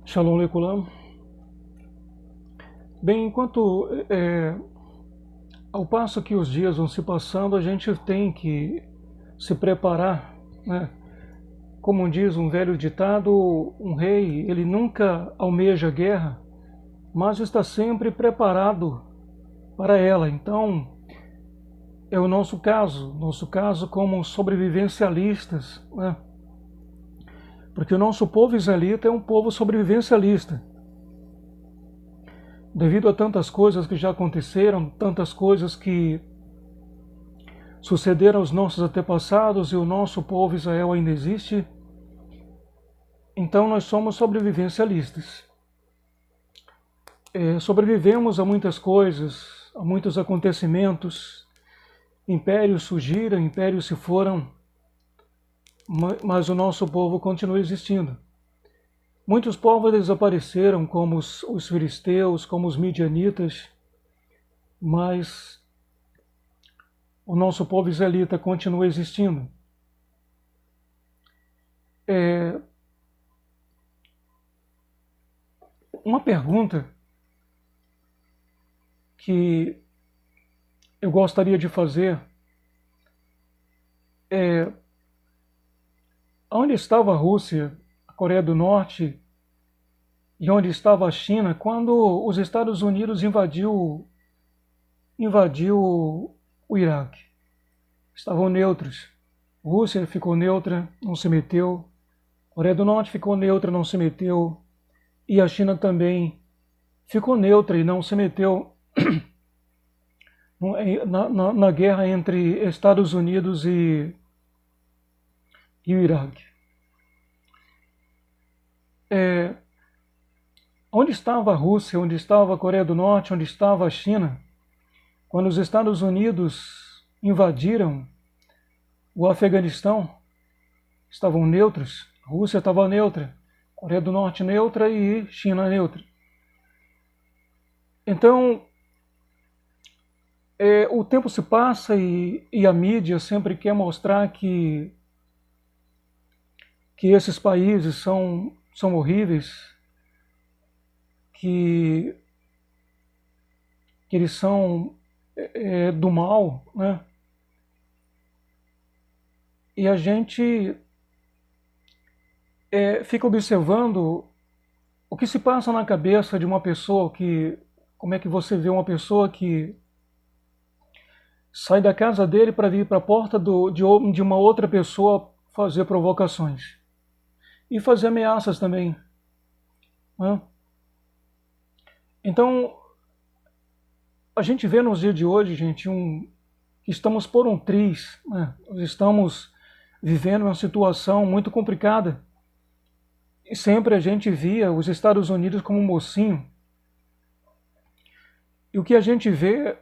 Shalom Lekulam. Bem, ao passo que os dias vão se passando, a gente tem que se preparar, né? Como diz um velho ditado, um rei, ele nunca almeja guerra, mas está sempre preparado para ela. Então, é o nosso caso como sobrevivencialistas, né? Porque o nosso povo israelita é um povo sobrevivencialista. Devido a tantas coisas que já aconteceram, tantas coisas que sucederam aos nossos antepassados e o nosso povo Israel ainda existe, então nós somos sobrevivencialistas. Sobrevivemos a muitas coisas, a muitos acontecimentos, impérios surgiram, impérios se foram, mas o nosso povo continua existindo. Muitos povos desapareceram, como os filisteus, como os midianitas, mas o nosso povo israelita continua existindo. Uma pergunta que eu gostaria de fazer é: onde estava a Rússia, a Coreia do Norte e onde estava a China quando os Estados Unidos invadiu o Iraque? Estavam neutros. A Rússia ficou neutra, não se meteu. A Coreia do Norte ficou neutra, não se meteu. E a China também ficou neutra e não se meteu na guerra entre Estados Unidos e o Iraque. Onde estava a Rússia, onde estava a Coreia do Norte, onde estava a China, quando os Estados Unidos invadiram o Afeganistão? Estavam neutros, a Rússia estava neutra, Coreia do Norte neutra e China neutra. Então, o tempo se passa e a mídia sempre quer mostrar que esses países são horríveis, que eles são do mal, né? E a gente fica observando o que se passa na cabeça de uma pessoa como é que você vê uma pessoa que sai da casa dele para vir para a porta de uma outra pessoa fazer provocações e fazer ameaças também, né? Então, a gente vê nos dias de hoje, gente, que estamos por um triz, né? Nós estamos vivendo uma situação muito complicada. E sempre a gente via os Estados Unidos como um mocinho. E o que a gente vê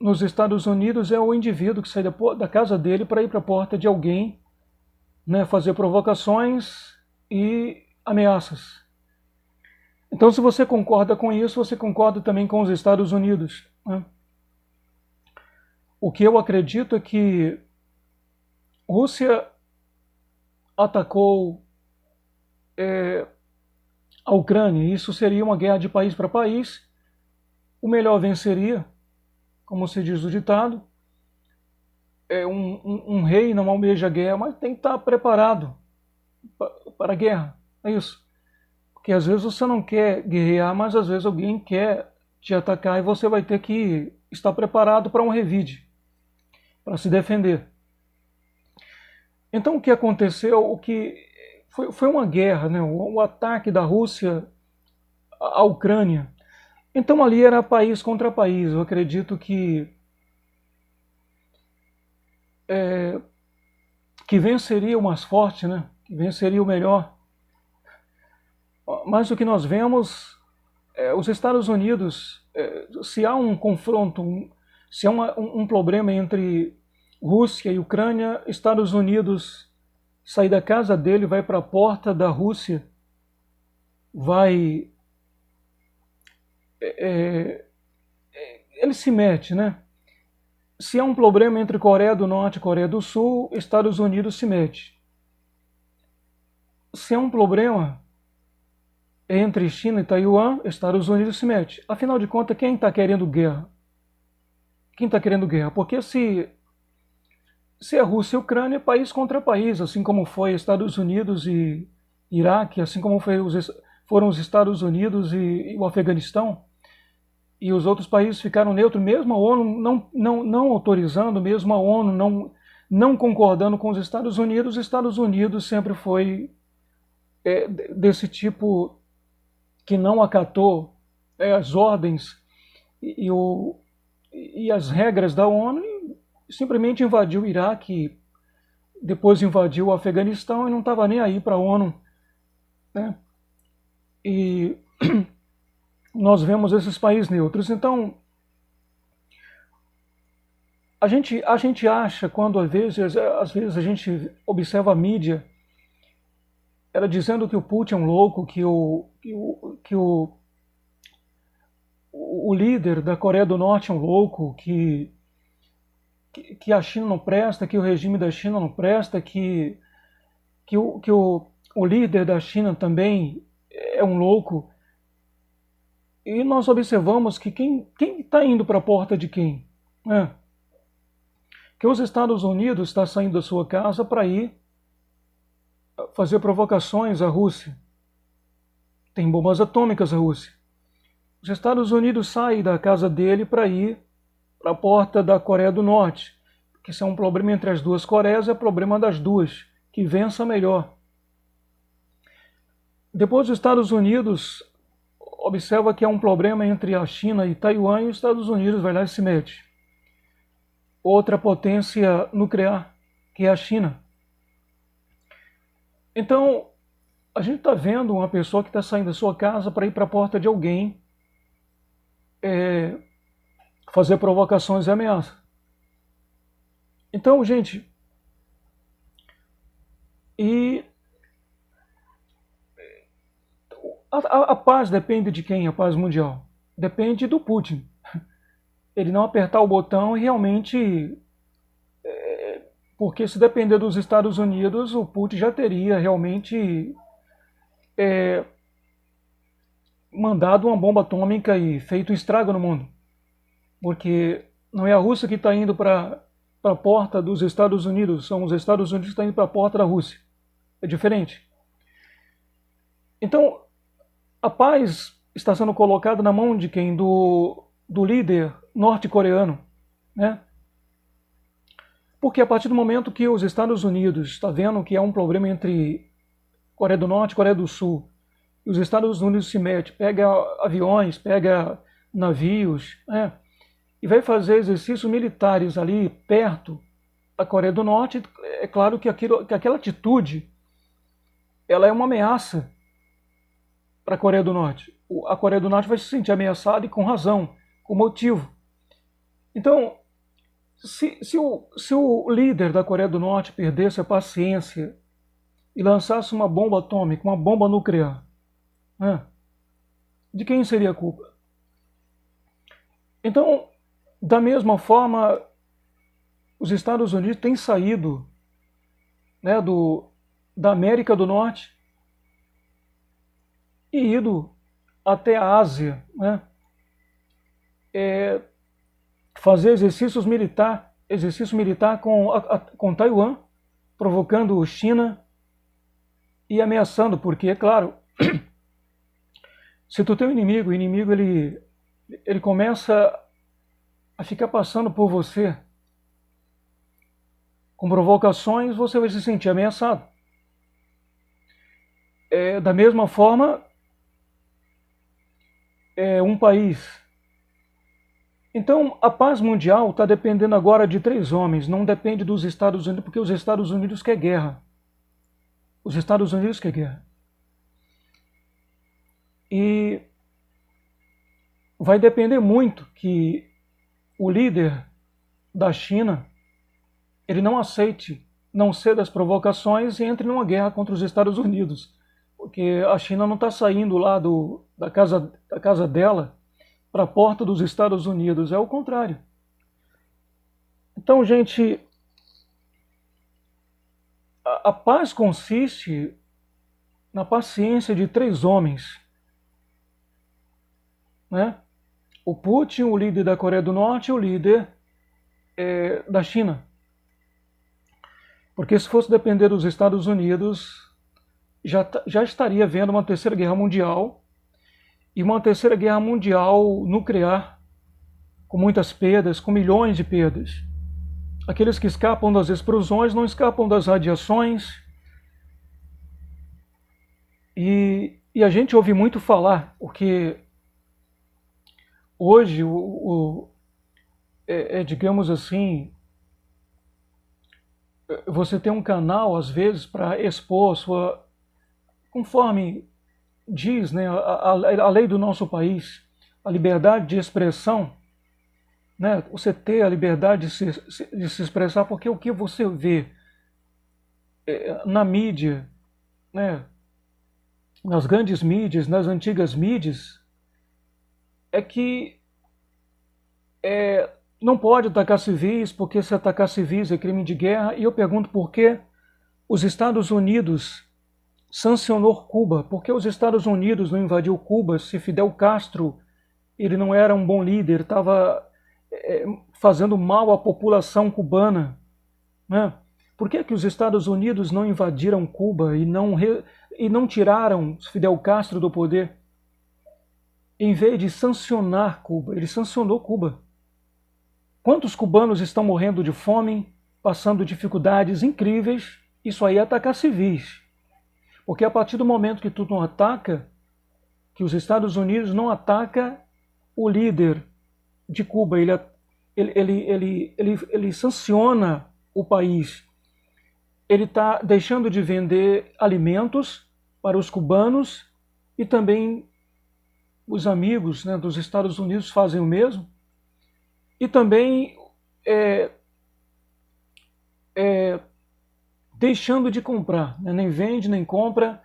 nos Estados Unidos é o indivíduo que sai da casa dele para ir para a porta de alguém, né, fazer provocações e ameaças. Então, se você concorda com isso, você concorda também com os Estados Unidos, né? O que eu acredito é que a Rússia atacou a Ucrânia, e isso seria uma guerra de país para país. O melhor venceria, como se diz o ditado. Um rei não almeja a guerra, mas tem que estar preparado para a guerra. É isso. Porque às vezes você não quer guerrear, mas às vezes alguém quer te atacar e você vai ter que estar preparado para um revide, para se defender. Então o que aconteceu, foi uma guerra, né? O ataque da Rússia à Ucrânia. Então ali era país contra país. Eu acredito que venceria o mais forte, né? Que venceria o melhor. Mas o que nós vemos, os Estados Unidos, se há um confronto, se há um problema entre Rússia e Ucrânia, Estados Unidos sai da casa dele, vai para a porta da Rússia, ele se mete, né? Se há um problema entre Coreia do Norte e Coreia do Sul, Estados Unidos se mete. Se há um problema entre China e Taiwan, Estados Unidos se mete. Afinal de contas, quem está querendo guerra? Quem está querendo guerra? Porque se é Rússia e Ucrânia, é país contra país, assim como foi Estados Unidos e Iraque, assim como foram os Estados Unidos e o Afeganistão, e os outros países ficaram neutros, mesmo a ONU não autorizando, mesmo a ONU não concordando com os Estados Unidos sempre foi desse tipo que não acatou as ordens e, e as regras da ONU e simplesmente invadiu o Iraque, depois invadiu o Afeganistão e não estava nem aí para a ONU, né? E nós vemos esses países neutros. Então, a gente acha, quando às vezes a gente observa a mídia, ela dizendo que o Putin é um louco, o líder da Coreia do Norte é um louco, que a China não presta, que o regime da China não presta, o líder da China também é um louco. E nós observamos que quem está indo para a porta de quem? Que os Estados Unidos está saindo da sua casa para ir fazer provocações à Rússia. Tem bombas atômicas a Rússia. Os Estados Unidos saem da casa dele para ir para a porta da Coreia do Norte, que se é um problema entre as duas Coreias, é problema das duas, que vença melhor. Depois os Estados Unidos observa que é um problema entre a China e Taiwan e os Estados Unidos vai lá e se mete. Outra potência nuclear, que é a China. Então, a gente está vendo uma pessoa que está saindo da sua casa para ir para a porta de alguém, fazer provocações e ameaças. Então, gente, a paz depende de quem? A paz mundial? Depende do Putin. Ele não apertar o botão e realmente... Porque se depender dos Estados Unidos, o Putin já teria realmente mandado uma bomba atômica e feito um estrago no mundo. Porque não é a Rússia que está indo para a porta dos Estados Unidos, são os Estados Unidos que estão indo para a porta da Rússia. É diferente. Então, a paz está sendo colocada na mão de quem? Do líder norte-coreano, né? Porque a partir do momento que os Estados Unidos está vendo que há um problema entre Coreia do Norte e Coreia do Sul, e os Estados Unidos se mete, pega aviões, pega navios, e vai fazer exercícios militares ali perto da Coreia do Norte, é claro que aquela atitude ela é uma ameaça para a Coreia do Norte. A Coreia do Norte vai se sentir ameaçada e com razão, com motivo. Então, se o líder da Coreia do Norte perdesse a paciência e lançasse uma bomba atômica, uma bomba nuclear, de quem seria a culpa? Então, da mesma forma, os Estados Unidos têm saído, né, da América do Norte e ido até a Ásia, né, fazer exercício militar com Taiwan, provocando China e ameaçando, porque, é claro, se tu tem um inimigo, o inimigo ele começa a ficar passando por você com provocações, você vai se sentir ameaçado. Da mesma forma, um país. Então, a paz mundial está dependendo agora de 3 homens, não depende dos Estados Unidos, porque os Estados Unidos querem guerra. Os Estados Unidos querem guerra. E vai depender muito que o líder da China ele não aceite, não ceda às provocações e entre numa guerra contra os Estados Unidos. Porque a China não está saindo lá da casa dela para a porta dos Estados Unidos, é o contrário. Então, gente, a paz consiste na paciência de 3 homens né? O Putin, o líder da Coreia do Norte, e o líder da China. Porque se fosse depender dos Estados Unidos, já estaria havendo uma terceira guerra mundial, e uma terceira guerra mundial nuclear, com muitas perdas, com milhões de perdas. Aqueles que escapam das explosões não escapam das radiações. E a gente ouve muito falar, porque hoje, digamos assim, você tem um canal, às vezes, para expor sua, conforme diz, né, a lei do nosso país, a liberdade de expressão, né, você ter a liberdade de se expressar, porque o que você vê na mídia, né, nas grandes mídias, nas antigas mídias, é que não pode atacar civis, porque se atacar civis é crime de guerra. E eu pergunto por que os Estados Unidos sancionou Cuba. Por que os Estados Unidos não invadiu Cuba se Fidel Castro ele não era um bom líder, estava fazendo mal à população cubana, né? Por que os Estados Unidos não invadiram Cuba e não tiraram Fidel Castro do poder? Em vez de sancionar Cuba, ele sancionou Cuba. Quantos cubanos estão morrendo de fome, passando dificuldades incríveis? Isso aí é atacar civis. Porque a partir do momento que tu não ataca, que os Estados Unidos não ataca o líder de Cuba, ele sanciona o país. Ele está deixando de vender alimentos para os cubanos e também os amigos, né, dos Estados Unidos fazem o mesmo. E também deixando de comprar, né? Nem vende, nem compra,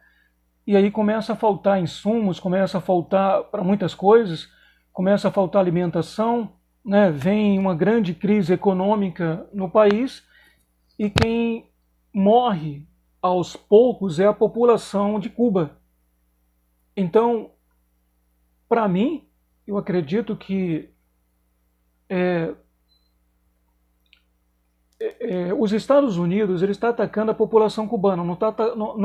e aí começa a faltar insumos, começa a faltar para muitas coisas, começa a faltar alimentação, né? Vem uma grande crise econômica no país, e quem morre aos poucos é a população de Cuba. Então, para mim, eu acredito que os Estados Unidos ele está atacando a população cubana, não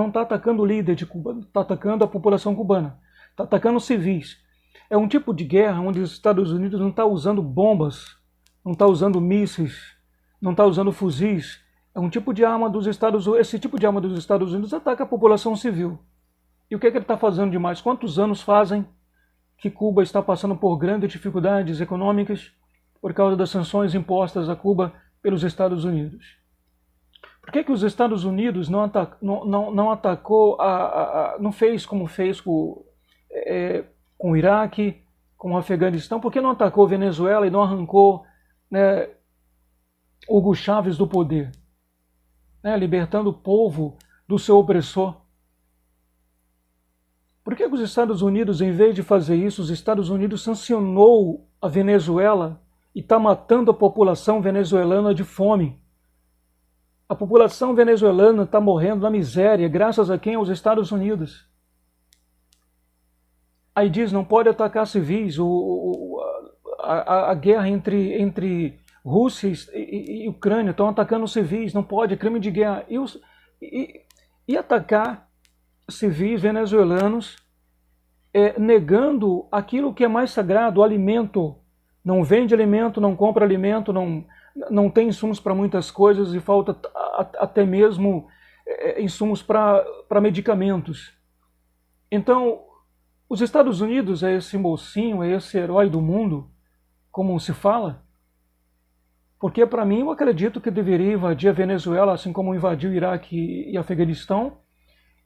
está atacando o líder de Cuba, está atacando a população cubana, está atacando os civis. É um tipo de guerra onde os Estados Unidos não está usando bombas, não está usando mísseis, não está usando fuzis. É um tipo de arma dos Estados Unidos. Esse tipo de arma dos Estados Unidos ataca a população civil. E o que ele está fazendo demais? Quantos anos fazem que Cuba está passando por grandes dificuldades econômicas por causa das sanções impostas a Cuba pelos Estados Unidos? Por que os Estados Unidos não atacou, não fez como fez com o Iraque, com o Afeganistão? Por que não atacou a Venezuela e não arrancou, né, Hugo Chávez do poder, né, libertando o povo do seu opressor? Por que os Estados Unidos, em vez de fazer isso, os Estados Unidos sancionou a Venezuela e está matando a população venezuelana de fome? A população venezuelana está morrendo na miséria, graças a quem? Aos Estados Unidos. Aí diz, não pode atacar civis, a guerra entre Rússia e Ucrânia estão atacando civis, não pode, é crime de guerra. E atacar civis venezuelanos, negando aquilo que é mais sagrado, o alimento. Não vende alimento, não compra alimento, não tem insumos para muitas coisas e falta até mesmo insumos para medicamentos. Então, os Estados Unidos é esse mocinho, é esse herói do mundo, como se fala? Porque, para mim, eu acredito que deveria invadir a Venezuela, assim como invadiu o Iraque e Afeganistão,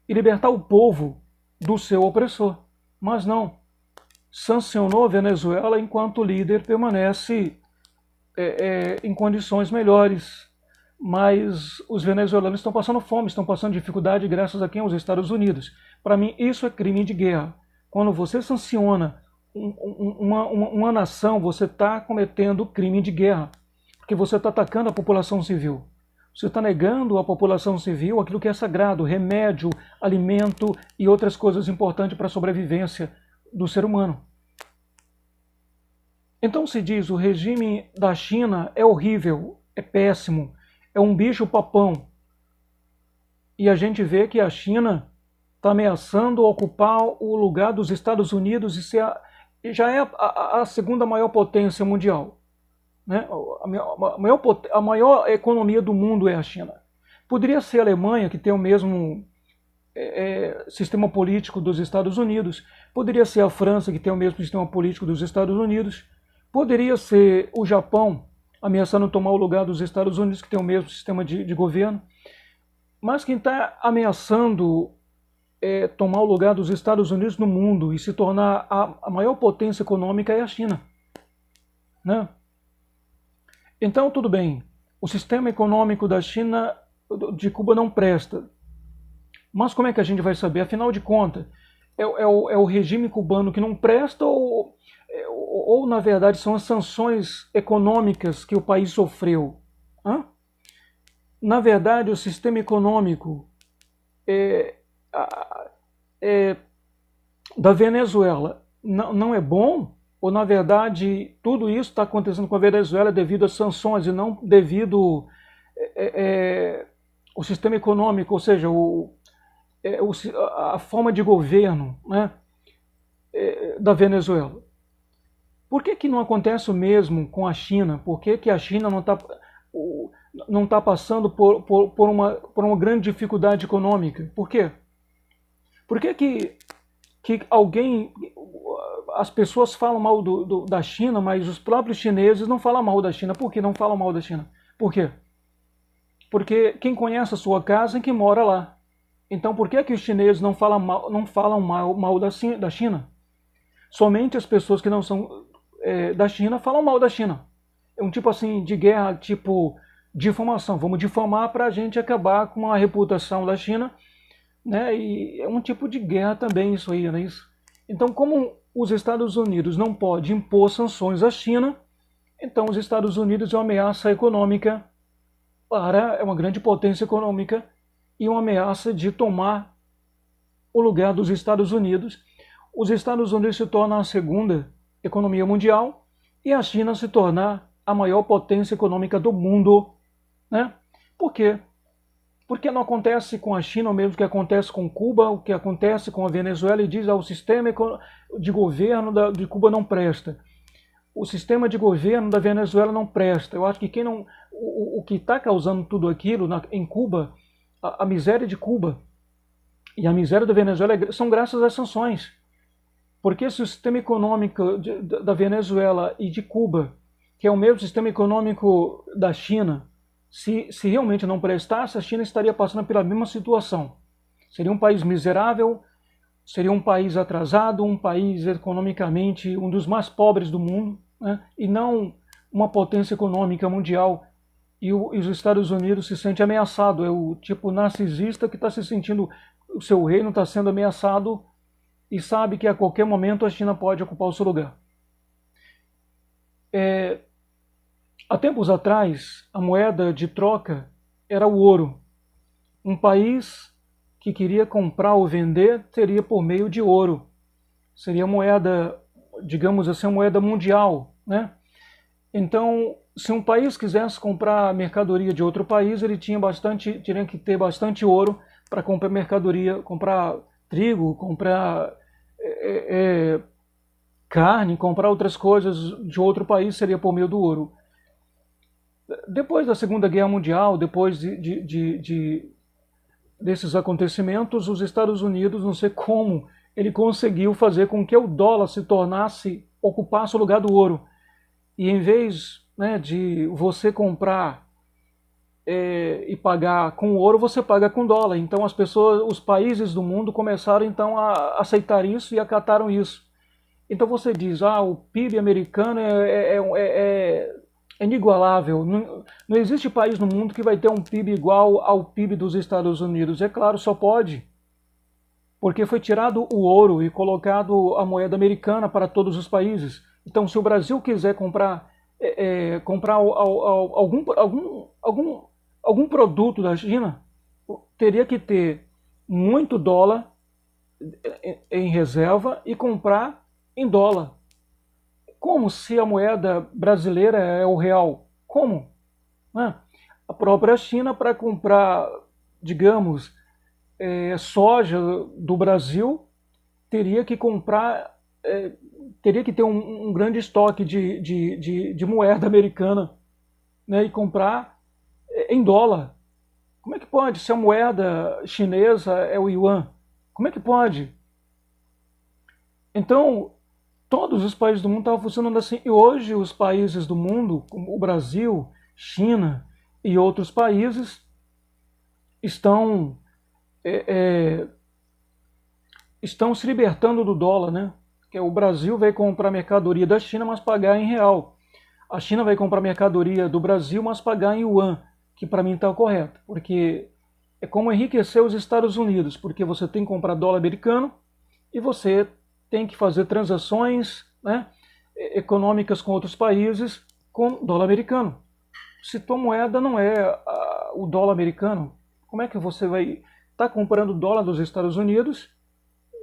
e libertar o povo do seu opressor. Mas não. Sancionou a Venezuela enquanto o líder permanece em condições melhores. Mas os venezuelanos estão passando fome, estão passando dificuldade graças a quem? Aos Estados Unidos. Para mim, isso é crime de guerra. Quando você sanciona uma nação, você está cometendo crime de guerra. Porque você está atacando a população civil. Você está negando à população civil aquilo que é sagrado, remédio, alimento e outras coisas importantes para a sobrevivência do ser humano. Então se diz, o regime da China é horrível, é péssimo, é um bicho-papão. E a gente vê que a China está ameaçando ocupar o lugar dos Estados Unidos e já é a segunda maior potência mundial. Né? A maior economia do mundo é a China. Poderia ser a Alemanha, que tem o mesmo sistema político dos Estados Unidos. Poderia ser a França, que tem o mesmo sistema político dos Estados Unidos. Poderia ser o Japão, ameaçando tomar o lugar dos Estados Unidos, que tem o mesmo sistema de governo. Mas quem está ameaçando tomar o lugar dos Estados Unidos no mundo e se tornar a maior potência econômica é a China. Né? Então, tudo bem, o sistema econômico da China, de Cuba, não presta. Mas como é que a gente vai saber? Afinal de contas, é o regime cubano que não presta ou, na verdade, são as sanções econômicas que o país sofreu? Hã? Na verdade, o sistema econômico da Venezuela não é bom? Ou, na verdade, tudo isso está acontecendo com a Venezuela devido às sanções e não devido ao sistema econômico, ou seja, a forma de governo, né, da Venezuela? Por que não acontece o mesmo com a China? Por que a China não tá passando por uma grande dificuldade econômica? Por quê? Por que as pessoas falam mal da China, mas os próprios chineses não falam mal da China? Por que não falam mal da China? Por quê? Porque quem conhece a sua casa é quem mora lá. Então por que os chineses não falam mal da China? Somente as pessoas que não são da China falam mal da China. É um tipo assim de guerra, tipo difamação. Vamos difamar para a gente acabar com a reputação da China, né? E é um tipo de guerra também isso aí, não é isso? Então, como os Estados Unidos não podem impor sanções à China, então os Estados Unidos é uma ameaça econômica é uma grande potência econômica e uma ameaça de tomar o lugar dos Estados Unidos. Os Estados Unidos se tornam a segunda economia mundial e a China se tornar a maior potência econômica do mundo. Né? Por quê? Porque não acontece com a China o mesmo que acontece com Cuba, o que acontece com a Venezuela, e diz que o sistema de governo de Cuba não presta. O sistema de governo da Venezuela não presta. Eu acho que o que está causando tudo aquilo em Cuba, a miséria de Cuba e a miséria da Venezuela são graças às sanções. Porque se o sistema econômico da Venezuela e de Cuba, que é o mesmo sistema econômico da China, se realmente não prestasse, a China estaria passando pela mesma situação. Seria um país miserável, seria um país atrasado, um país economicamente um dos mais pobres do mundo, né? E não uma potência econômica mundial. E os Estados Unidos se sente ameaçado, é o tipo narcisista que está se sentindo, o seu reino está sendo ameaçado e sabe que a qualquer momento a China pode ocupar o seu lugar. Há tempos atrás, a moeda de troca era o ouro. Um país que queria comprar ou vender seria por meio de ouro. Seria moeda, digamos assim, uma moeda mundial, né? Então, se um país quisesse comprar mercadoria de outro país, ele tinha que ter bastante ouro para comprar mercadoria, comprar trigo, comprar carne, comprar outras coisas de outro país, seria por meio do ouro. Depois da Segunda Guerra Mundial, depois desses acontecimentos, os Estados Unidos, não sei como, ele conseguiu fazer com que o dólar ocupasse o lugar do ouro. E em vez, né, de você comprar e pagar com ouro, você paga com dólar. Então os países do mundo começaram então a aceitar isso e acataram isso. Então você diz, o PIB americano é inigualável. Não existe país no mundo que vai ter um PIB igual ao PIB dos Estados Unidos. É claro, só pode. Porque foi tirado o ouro e colocado a moeda americana para todos os países. Então, se o Brasil quiser comprar algum produto da China, teria que ter muito dólar em reserva e comprar em dólar. Como se a moeda brasileira é o real? Como? Né? A própria China, para comprar, digamos, soja do Brasil, teria que comprar, teria que ter um grande estoque de moeda americana, né, e comprar em dólar. Como é que pode? Se a moeda chinesa é o yuan, como é que pode? Então, todos os países do mundo estavam funcionando assim. E hoje os países do mundo, como o Brasil, China e outros países, estão, é, é, estão se libertando do dólar, né? Que o Brasil vai comprar mercadoria da China, mas pagar em real. A China vai comprar mercadoria do Brasil, mas pagar em yuan, que para mim está correto, porque é como enriquecer os Estados Unidos, porque você tem que comprar dólar americano e você tem que fazer transações, né, econômicas com outros países com dólar americano. Se tua moeda não é o dólar americano, como é que você vai estar comprando dólar dos Estados Unidos,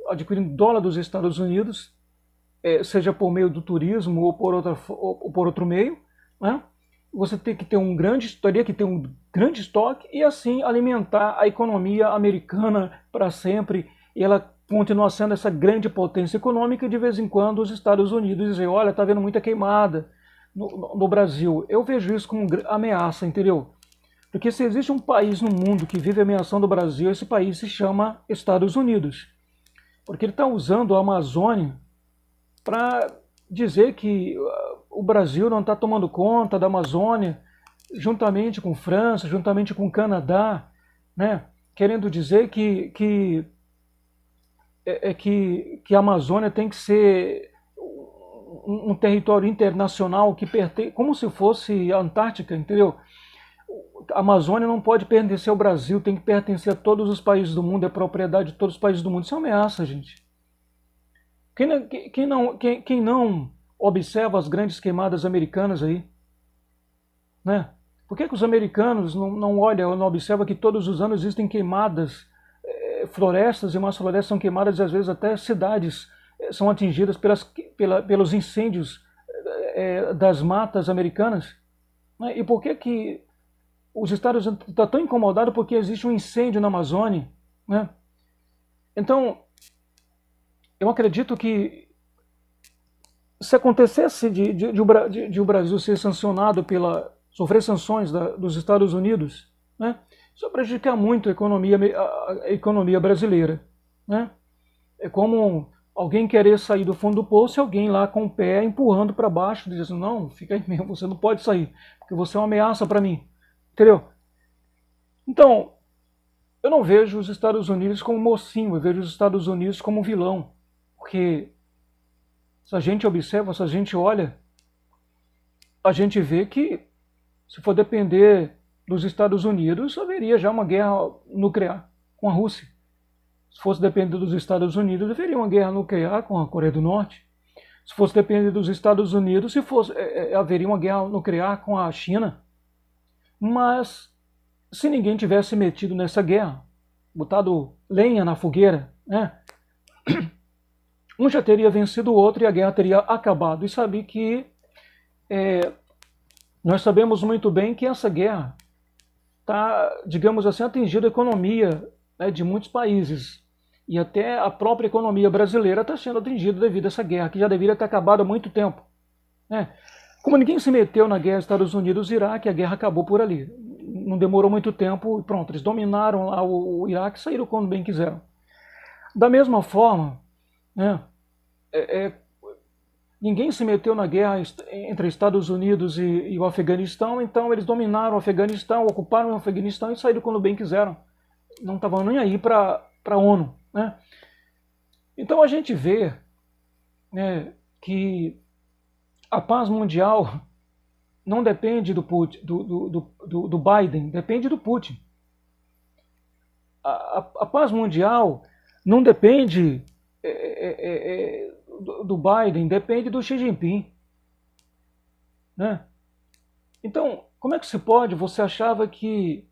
adquirindo dólar dos Estados Unidos, seja por meio do turismo ou por outro meio, né? Você teria que ter um grande estoque e assim alimentar a economia americana para sempre, e ela continua sendo essa grande potência econômica, e de vez em quando os Estados Unidos dizem, olha, está havendo muita queimada no Brasil. Eu vejo isso como ameaça, entendeu? Porque se existe um país no mundo que vive ameaçando o Brasil, esse país se chama Estados Unidos. Porque ele está usando a Amazônia para dizer que o Brasil não está tomando conta da Amazônia, juntamente com França, juntamente com Canadá, né? Querendo dizer que a Amazônia tem que ser um território internacional que pertence, como se fosse a Antártica, entendeu? A Amazônia não pode pertencer ao Brasil, tem que pertencer a todos os países do mundo, é propriedade de todos os países do mundo. Isso é uma ameaça, gente. Quem não observa as grandes queimadas americanas aí, né? Por que os americanos não olham, não observam que todos os anos existem queimadas, florestas e mais florestas são queimadas e às vezes até cidades são atingidas pelos incêndios das matas americanas? Né? E por que os Estados Unidos estão tão incomodados porque existe um incêndio na Amazônia? Né? Então, eu acredito que se acontecesse de o Brasil ser sancionado sofrer sanções dos Estados Unidos, né, isso vai prejudicar muito a economia brasileira. Né? É como alguém querer sair do fundo do poço e alguém lá com o pé empurrando para baixo, dizendo, não, fica aí mesmo, você não pode sair, porque você é uma ameaça para mim. Entendeu? Então, eu não vejo os Estados Unidos como mocinho, eu vejo os Estados Unidos como vilão. Porque se a gente observa, se a gente olha, a gente vê que se for depender dos Estados Unidos, haveria já uma guerra nuclear com a Rússia. Se fosse depender dos Estados Unidos, haveria uma guerra nuclear com a Coreia do Norte. Se fosse depender dos Estados Unidos, haveria uma guerra nuclear com a China. Mas se ninguém tivesse metido nessa guerra, botado lenha na fogueira, né? Um já teria vencido o outro e a guerra teria acabado. E sabe que nós sabemos muito bem que essa guerra está, digamos assim, atingindo a economia, né, de muitos países. E até a própria economia brasileira está sendo atingida devido a essa guerra, que já deveria ter acabado há muito tempo. Né? Como ninguém se meteu na guerra Estados Unidos-Iraque, a guerra acabou por ali. Não demorou muito tempo e pronto, eles dominaram lá o Iraque e saíram quando bem quiseram. Da mesma forma, né, ninguém se meteu na guerra entre Estados Unidos e o Afeganistão, então eles dominaram o Afeganistão, ocuparam o Afeganistão e saíram quando bem quiseram. Não estavam nem aí para a ONU. Né? Então a gente vê, né, que a paz mundial não depende do Biden, depende do Putin. A paz mundial não depende do Biden, depende do Xi Jinping. Né? Então, como é que se pode? Você achava que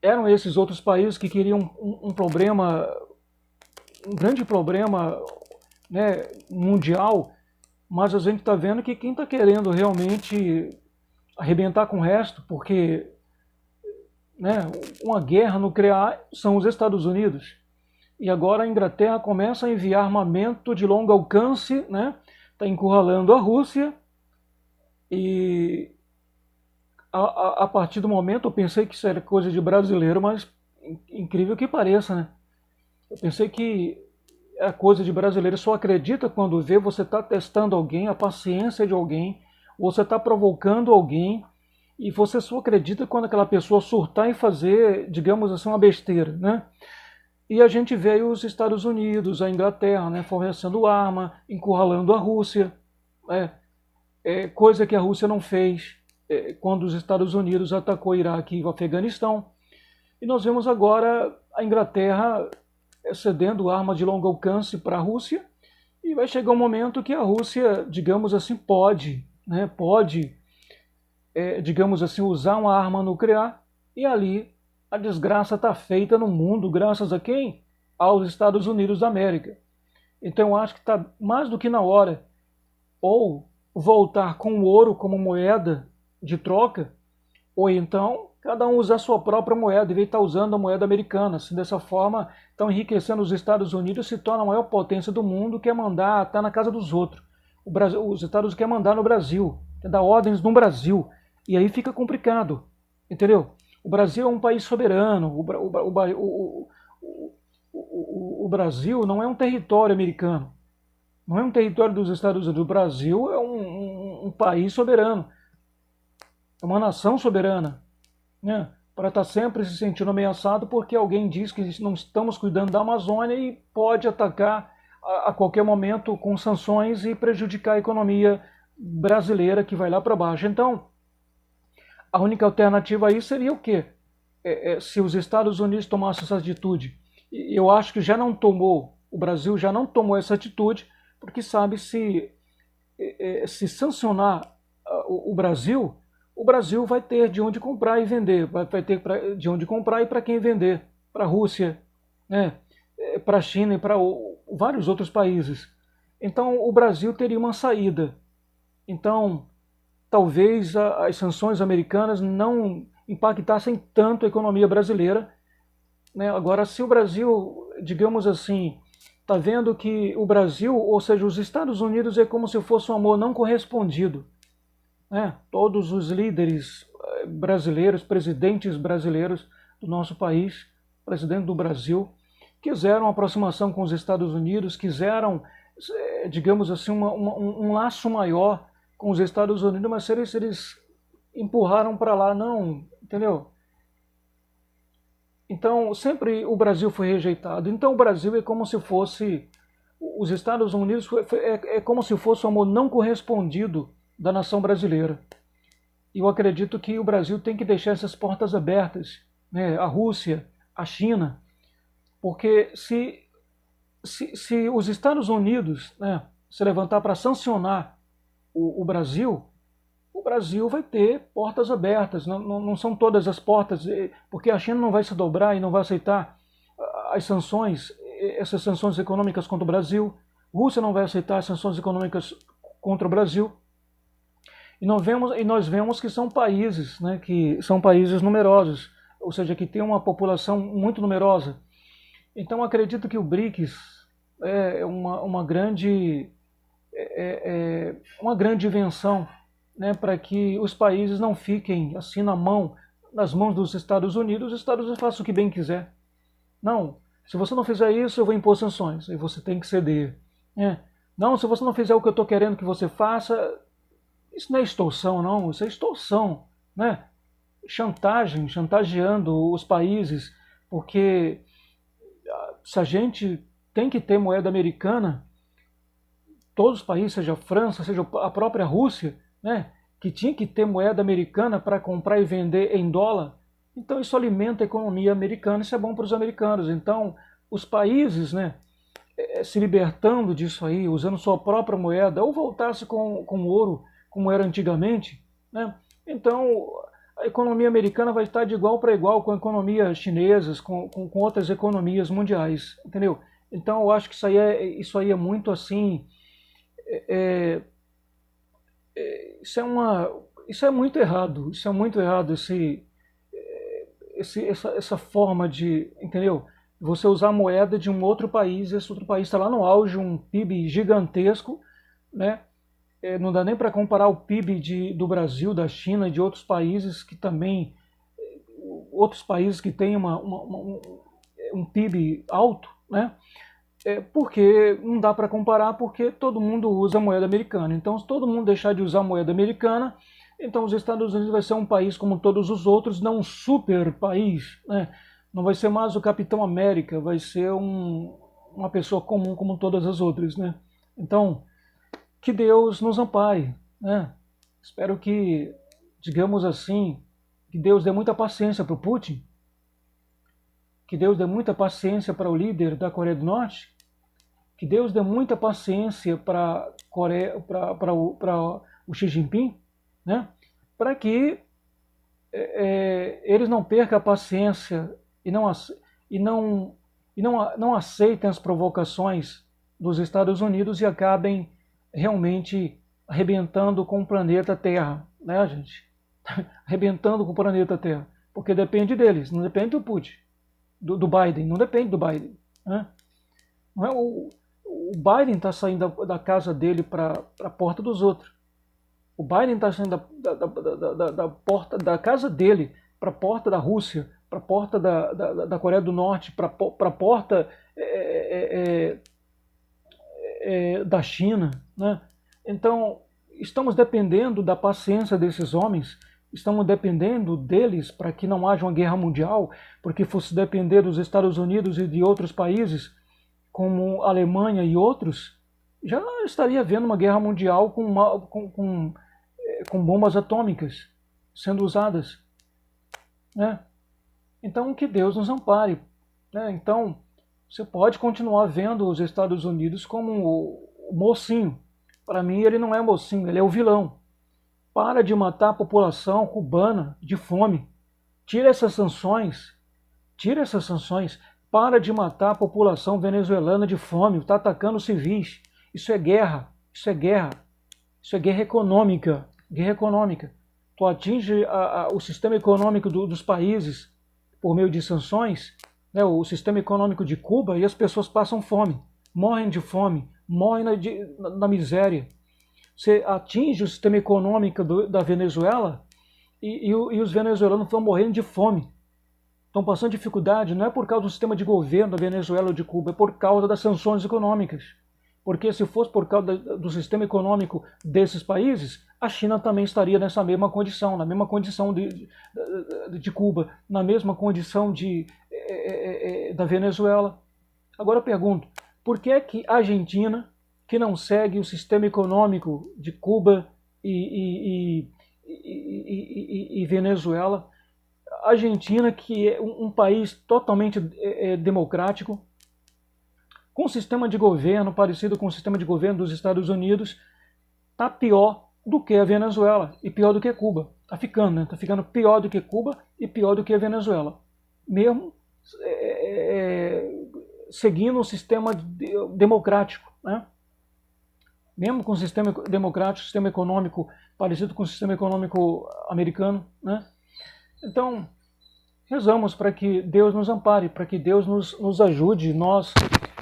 eram esses outros países que queriam um grande problema, né, mundial, mas a gente está vendo que quem está querendo realmente arrebentar com o resto, porque, né, uma guerra nuclear são os Estados Unidos. E agora a Inglaterra começa a enviar armamento de longo alcance, né? Está encurralando a Rússia. E a partir do momento eu pensei que isso era coisa de brasileiro, mas incrível que pareça, né? Eu pensei que é coisa de brasileiro, só acredita quando vê você está testando alguém, a paciência de alguém, você está provocando alguém, e você só acredita quando aquela pessoa surtar e fazer, digamos assim, uma besteira, né? E a gente vê aí os Estados Unidos, a Inglaterra, né, fornecendo arma, encurralando a Rússia, coisa que a Rússia não fez quando os Estados Unidos atacou o Iraque e o Afeganistão. E nós vemos agora a Inglaterra cedendo armas de longo alcance para a Rússia, e vai chegar um momento que a Rússia, digamos assim, pode, né, digamos assim, usar uma arma nuclear, e ali a desgraça está feita no mundo, graças a quem? Aos Estados Unidos da América. Então eu acho que está mais do que na hora, ou voltar com o ouro como moeda de troca, ou então cada um usar a sua própria moeda, em vez de estar usando a moeda americana. Assim, dessa forma, estão enriquecendo os Estados Unidos, se torna a maior potência do mundo, quer mandar, está na casa dos outros. Os Estados Unidos quer mandar no Brasil, quer dar ordens no Brasil. E aí fica complicado, entendeu? O Brasil é um país soberano, o Brasil não é um território americano, não é um território dos Estados Unidos. O Brasil é um país soberano, é uma nação soberana, né? Para estar sempre se sentindo ameaçado porque alguém diz que não estamos cuidando da Amazônia e pode atacar a qualquer momento com sanções e prejudicar a economia brasileira que vai lá para baixo. Então, a única alternativa aí seria o quê? Se os Estados Unidos tomassem essa atitude. Eu acho que já não tomou, o Brasil já não tomou essa atitude, porque sabe se sancionar o Brasil vai ter de onde comprar e vender, vai ter de onde comprar e para quem vender, para a Rússia, né? Para a China e para vários outros países. Então o Brasil teria uma saída. Então talvez as sanções americanas não impactassem tanto a economia brasileira, né? Agora, se o Brasil, digamos assim, está vendo que o Brasil, ou seja, os Estados Unidos, é como se fosse um amor não correspondido, né? Todos os líderes brasileiros, presidentes brasileiros do nosso país, presidente do Brasil, quiseram aproximação com os Estados Unidos, quiseram, digamos assim, um laço maior com os Estados Unidos, mas se eles empurraram para lá, não, entendeu? Então, sempre o Brasil foi rejeitado. Então, o Brasil é como se fosse, os Estados Unidos é como se fosse o amor não correspondido da nação brasileira. E eu acredito que o Brasil tem que deixar essas portas abertas, né? A Rússia, a China, porque se os Estados Unidos, né, se levantar para sancionar o Brasil vai ter portas abertas. Não são todas as portas, porque a China não vai se dobrar e não vai aceitar as sanções, essas sanções econômicas contra o Brasil. A Rússia não vai aceitar as sanções econômicas contra o Brasil. E nós vemos que são países, né, que são países numerosos, ou seja, que tem uma população muito numerosa. Então acredito que o BRICS é uma grande invenção, né, para que os países não fiquem assim nas mãos dos Estados Unidos. Os Estados Unidos façam o que bem quiser. Não, se você não fizer isso, eu vou impor sanções, e você tem que ceder. Não, se você não fizer o que eu estou querendo que você faça, isso não é extorsão, não, isso é extorsão, né? Chantageando os países, porque se a gente tem que ter moeda americana, todos os países, seja a França, seja a própria Rússia, né, que tinha que ter moeda americana para comprar e vender em dólar, então isso alimenta a economia americana, isso é bom para os americanos. Então os países, né, se libertando disso aí, usando sua própria moeda, ou voltasse com ouro, como era antigamente, né, então a economia americana vai estar de igual para igual com a economia chinesa, com outras economias mundiais, entendeu? Então eu acho que isso aí é muito assim, isso é muito errado, essa forma de, entendeu? Você usar a moeda de um outro país, esse outro país está lá no auge, um PIB gigantesco, né? Não dá nem para comparar o PIB do Brasil, da China e de outros países que também, outros países que têm um PIB alto, né? Porque não dá para comparar, porque todo mundo usa a moeda americana. Então, se todo mundo deixar de usar a moeda americana, então os Estados Unidos vai ser um país como todos os outros, não um super país, né? Não vai ser mais o Capitão América, vai ser uma pessoa comum como todas as outras, né? Então, que Deus nos ampare, né? Espero que, digamos assim, que Deus dê muita paciência para o Putin, que Deus dê muita paciência para o líder da Coreia do Norte, que Deus dê muita paciência para o Xi Jinping, né? Para que eles não percam a paciência e não aceitem as provocações dos Estados Unidos e acabem realmente arrebentando com o planeta Terra, né, gente? Arrebentando com o planeta Terra, porque depende deles, não depende do Putin, do Biden, não depende do Biden, né? Não é o Biden está saindo da casa dele para a porta dos outros. O Biden está saindo da porta da casa dele para a porta da Rússia, para a porta da Coreia do Norte, para a porta da China, né? Então, estamos dependendo da paciência desses homens, estamos dependendo deles para que não haja uma guerra mundial, porque fosse depender dos Estados Unidos e de outros países, como a Alemanha e outros, já estaria havendo uma guerra mundial com bombas atômicas sendo usadas, né? Então, que Deus nos ampare, né? Então, você pode continuar vendo os Estados Unidos como o mocinho. Para mim, ele não é mocinho, ele é o vilão. Para de matar a população cubana de fome. Tira essas sanções. Tira essas sanções. Para de matar a população venezuelana de fome. Está atacando civis. Isso é guerra. Isso é guerra. Isso é guerra econômica. Guerra econômica. Tu atinge o sistema econômico dos países por meio de sanções, né, o sistema econômico de Cuba, e as pessoas passam fome, morrem de fome, morrem na miséria. Você atinge o sistema econômico da Venezuela e os venezuelanos estão morrendo de fome. Estão passando dificuldade, não é por causa do sistema de governo da Venezuela ou de Cuba, é por causa das sanções econômicas. Porque se fosse por causa do sistema econômico desses países, a China também estaria nessa mesma condição, na mesma condição de Cuba, na mesma condição da Venezuela. Agora eu pergunto, por que é que a Argentina, que não segue o sistema econômico de Cuba e Venezuela, a Argentina, que é um país totalmente democrático, com um sistema de governo parecido com o sistema de governo dos Estados Unidos, está pior do que a Venezuela e pior do que Cuba. Está ficando, né? Está ficando pior do que Cuba e pior do que a Venezuela. Mesmo seguindo um sistema democrático, né? Mesmo com o sistema democrático, sistema econômico parecido com o sistema econômico americano, né? Então, rezamos para que Deus nos ampare, para que Deus nos ajude, nós,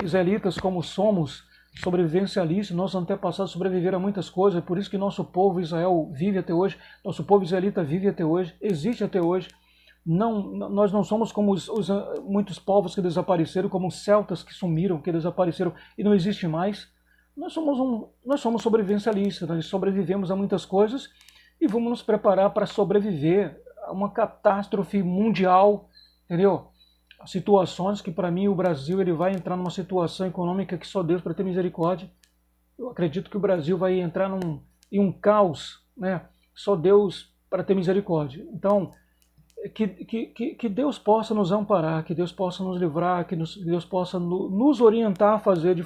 israelitas, como somos, sobrevivencialistas, nossos antepassados sobreviveram a muitas coisas, é por isso que nosso povo Israel vive até hoje, nosso povo israelita vive até hoje, existe até hoje. Nós não somos como muitos povos que desapareceram, como os celtas que sumiram, que desapareceram e não existe mais. Nós somos sobrevivencialistas, nós sobrevivemos a muitas coisas e vamos nos preparar para sobreviver a uma catástrofe mundial, entendeu? Situações que, para mim, o Brasil ele vai entrar numa situação econômica que só Deus para ter misericórdia. Eu acredito que o Brasil vai entrar em um caos, né? Só Deus para ter misericórdia. Então, que Deus possa nos amparar, que Deus possa nos livrar, que Deus possa nos orientar a fazer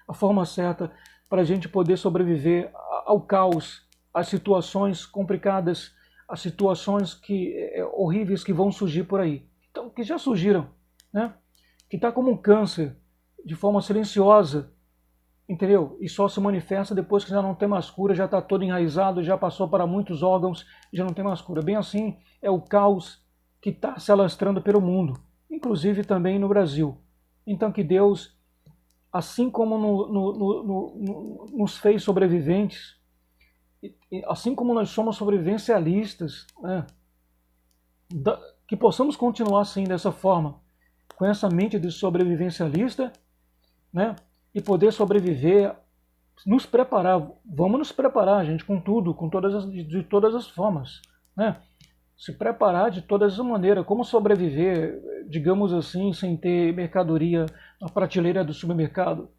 a forma certa para a gente poder sobreviver ao caos, às situações complicadas, as situações horríveis que vão surgir por aí. Então, que já surgiram, né? Que está como um câncer, de forma silenciosa, entendeu? E só se manifesta depois que já não tem mais cura, já está todo enraizado, já passou para muitos órgãos, já não tem mais cura. Bem assim é o caos que está se alastrando pelo mundo, inclusive também no Brasil. Então que Deus, assim como nos fez sobreviventes, assim como nós somos sobrevivencialistas, né, que possamos continuar assim dessa forma, com essa mente de sobrevivencialista, né, e poder sobreviver, nos preparar. Vamos nos preparar, gente, com tudo, de todas as formas, né? Se preparar de todas as maneiras. Como sobreviver, digamos assim, sem ter mercadoria na prateleira do supermercado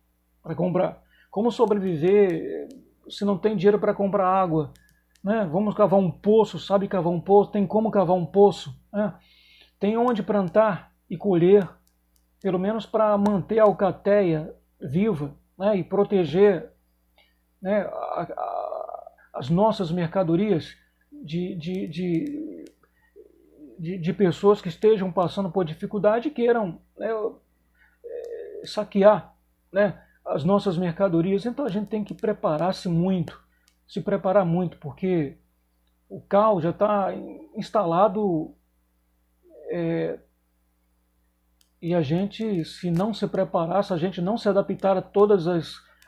para comprar? Como sobreviver se não tem dinheiro para comprar água? Né? Vamos cavar um poço, sabe cavar um poço? Tem como cavar um poço? Né? Tem onde plantar e colher, pelo menos para manter a alcateia viva, né? E proteger, né, as nossas mercadorias de pessoas que estejam passando por dificuldade e queiram, né, saquear, né, as nossas mercadorias. Então a gente tem que preparar-se muito, se preparar muito, porque o caos já está instalado, e a gente, se não se preparar, se a gente não se adaptar a todas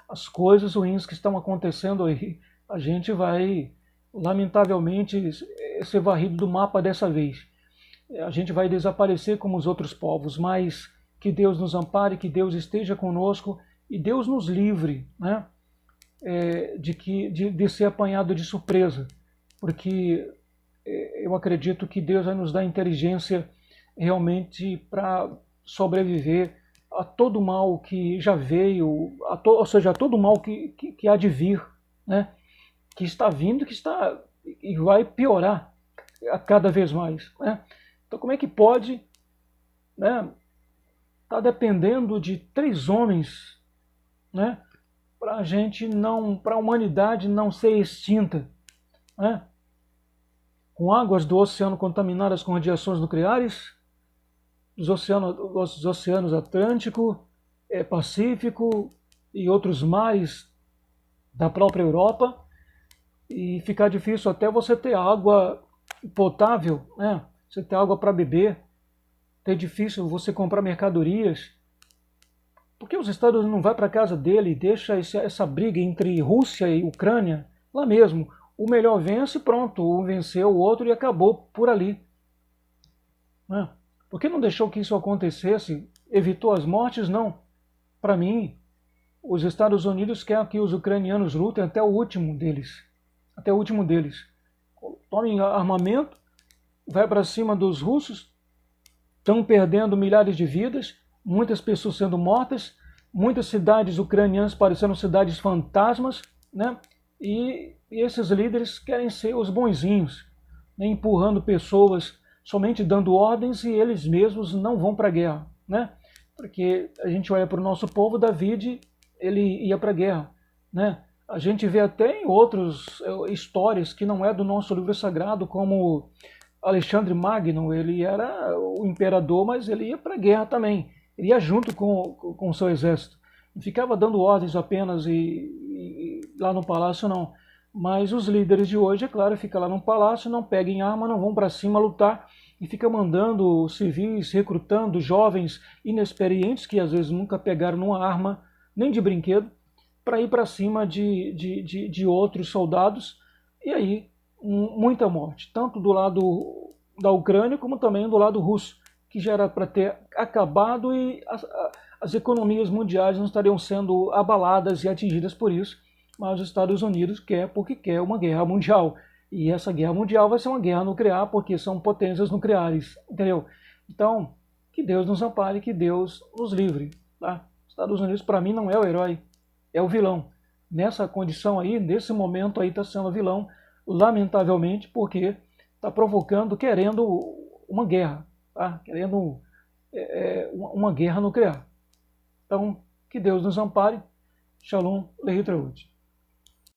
as coisas ruins que estão acontecendo aí, a gente vai, lamentavelmente, ser varrido do mapa dessa vez. A gente vai desaparecer como os outros povos, mas que Deus nos ampare, que Deus esteja conosco e Deus nos livre, né, de ser apanhado de surpresa, porque eu acredito que Deus vai nos dar inteligência realmente para sobreviver a todo mal que já veio, ou seja, a todo mal que há de vir, né, que está vindo, que está e vai piorar a cada vez mais, né? Então como é que pode, né, tá dependendo de 3 homens, né, para a gente não, para a humanidade não ser extinta, né? Com águas do oceano contaminadas com radiações nucleares, dos oceanos Atlântico, Pacífico e outros mares da própria Europa, e ficar difícil até você ter água potável, né? Você ter água para beber, ter difícil você comprar mercadorias, porque os Estados Unidos não vai para casa dele e deixa essa briga entre Rússia e Ucrânia lá mesmo. O melhor vence, pronto, um venceu o outro e acabou por ali, né? Por que não deixou que isso acontecesse? Evitou as mortes? Não. Para mim, os Estados Unidos querem que os ucranianos lutem até o último deles. Até o último deles. Tomem armamento, vai para cima dos russos, estão perdendo milhares de vidas, muitas pessoas sendo mortas, muitas cidades ucranianas parecendo cidades fantasmas, né? E esses líderes querem ser os bonzinhos, né? Empurrando pessoas, somente dando ordens, e eles mesmos não vão para a guerra, né? Porque a gente olha para o nosso povo, David, ele ia para a guerra, né? A gente vê até em outras histórias que não é do nosso livro sagrado, como Alexandre Magno, ele era o imperador, mas ele ia para a guerra também. Ele ia junto com o seu exército. Não ficava dando ordens apenas e lá no palácio, não. Mas os líderes de hoje, é claro, ficam lá no palácio, não pegam arma, não vão para cima lutar e ficam mandando civis, recrutando jovens inexperientes, que às vezes nunca pegaram numa arma, nem de brinquedo, para ir para cima de outros soldados. E aí, muita morte, tanto do lado da Ucrânia como também do lado russo, que já era para ter acabado, e as economias mundiais não estariam sendo abaladas e atingidas por isso, mas os Estados Unidos quer porque quer uma guerra mundial. E essa guerra mundial vai ser uma guerra nuclear, porque são potências nucleares, entendeu? Então, que Deus nos ampare, que Deus nos livre, tá? Os Estados Unidos, para mim, não é o herói, é o vilão. Nessa condição aí, nesse momento aí, está sendo vilão, lamentavelmente, porque está provocando, querendo uma guerra, tá? Querendo uma guerra nuclear. Então, que Deus nos ampare. Shalom, Lehitraut.